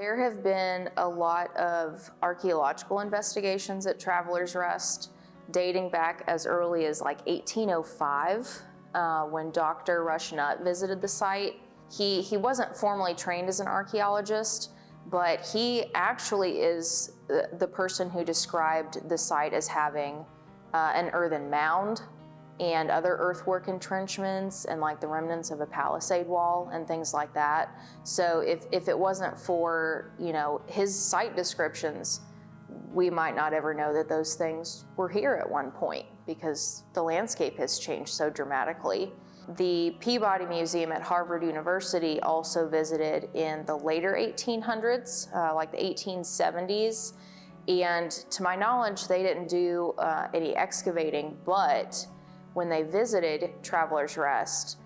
There have been a lot of archaeological investigations at Travelers Rest dating back as early as like 1805 when Dr. Rush Nutt visited the site. He wasn't formally trained as an archaeologist, but he actually is the person who described the site as having an earthen mound and other earthwork entrenchments and like the remnants of a palisade wall and things like that. So if it wasn't for, his site descriptions, we might not ever know that those things were here at one point because the landscape has changed so dramatically. The Peabody Museum at Harvard University also visited in the later 1800s, like the 1870s. And to my knowledge, they didn't do any excavating, but when they visited Travelers Rest,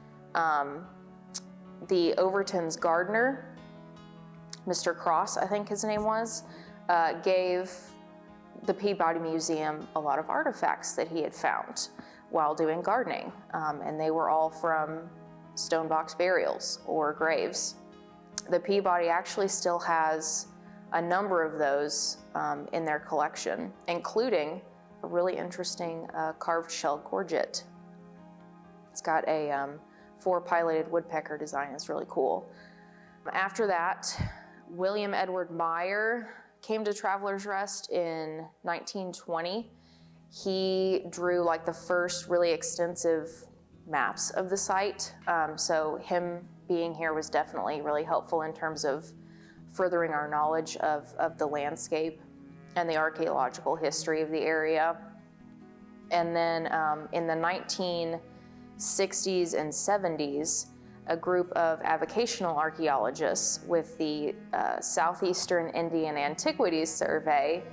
the Overton's gardener, Mr. Cross, I think his name was, gave the Peabody Museum a lot of artifacts that he had found while doing gardening, and they were all from stone box burials or graves. The Peabody actually still has a number of those in their collection, including a really interesting carved shell gorget. It's got a 4-piloted woodpecker design. It's really cool. After that, William Edward Meyer came to Travelers Rest in 1920. He drew like the first really extensive maps of the site. So him being here was definitely really helpful in terms of furthering our knowledge of the landscape and the archaeological history of the area. And then in the 1960s and 70s, a group of avocational archaeologists with the Southeastern Indian Antiquities Survey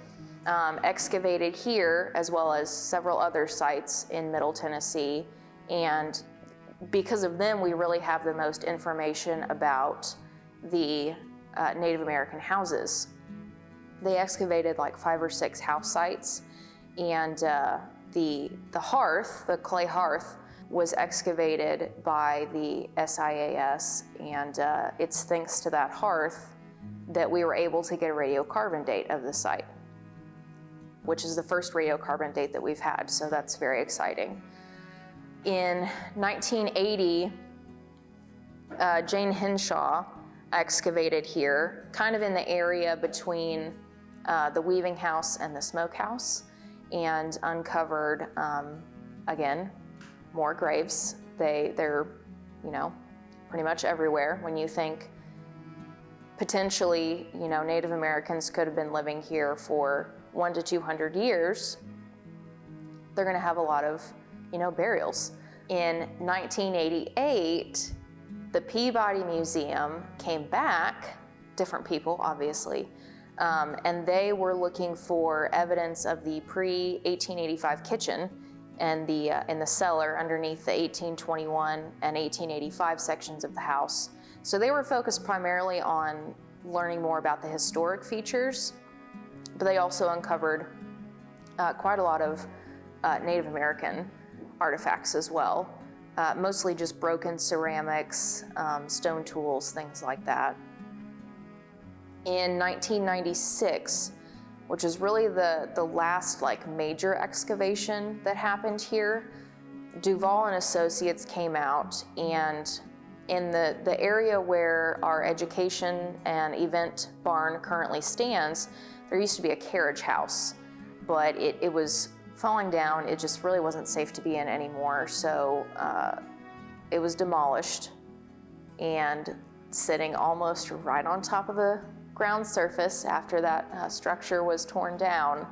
excavated here as well as several other sites in Middle Tennessee. And because of them, we really have the most information about the Native American houses. They excavated like 5 or 6 house sites, and the hearth, the clay hearth, was excavated by the SIAS, and it's thanks to that hearth that we were able to get a radiocarbon date of the site, which is the first radiocarbon date that we've had, so that's very exciting. In 1980, Jane Henshaw excavated here, kind of in the area between the weaving house and the smokehouse, and uncovered, again, more graves. They're, pretty much everywhere. When you think potentially, Native Americans could have been living here for 100 to 200 years, they're gonna have a lot of, burials. In 1988, the Peabody Museum came back, different people, obviously, and they were looking for evidence of the pre-1885 kitchen and in the cellar underneath the 1821 and 1885 sections of the house. So they were focused primarily on learning more about the historic features, but they also uncovered quite a lot of Native American artifacts as well, mostly just broken ceramics, stone tools, things like that. In 1996, which is really the last major excavation that happened here, Duval and Associates came out, and in the area where our education and event barn currently stands, there used to be a carriage house, but it was falling down. It just really wasn't safe to be in anymore, so it was demolished and sitting almost right on top of the ground surface after that structure was torn down.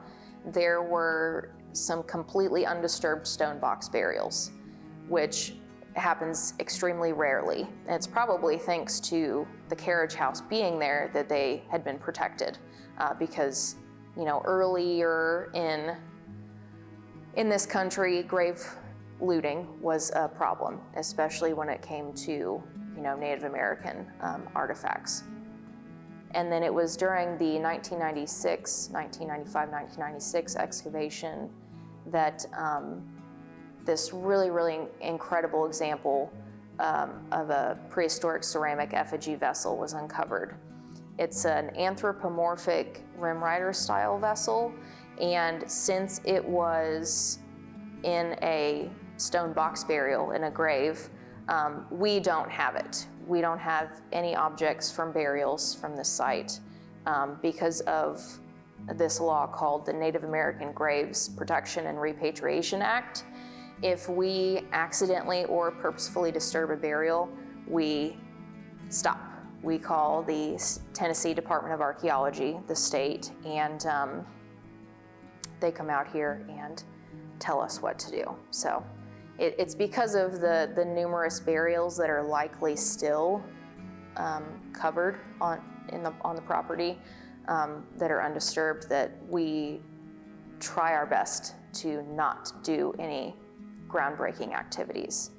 There were some completely undisturbed stone box burials, which happens extremely rarely. And it's probably thanks to the carriage house being there that they had been protected, because earlier in this country, grave looting was a problem, especially when it came to Native American artifacts. And then it was during the 1995-1996 excavation that this really, really incredible example of a prehistoric ceramic effigy vessel was uncovered. It's an anthropomorphic rim rider style vessel, and since it was in a stone box burial in a grave, we don't have it. We don't have any objects from burials from this site because of this law called the Native American Graves Protection and Repatriation Act. If we accidentally or purposefully disturb a burial, we stop. We call the Tennessee Department of Archaeology, the state, and they come out here and tell us what to do. So it's because of the numerous burials that are likely still covered on the property that are undisturbed that we try our best to not do any groundbreaking activities.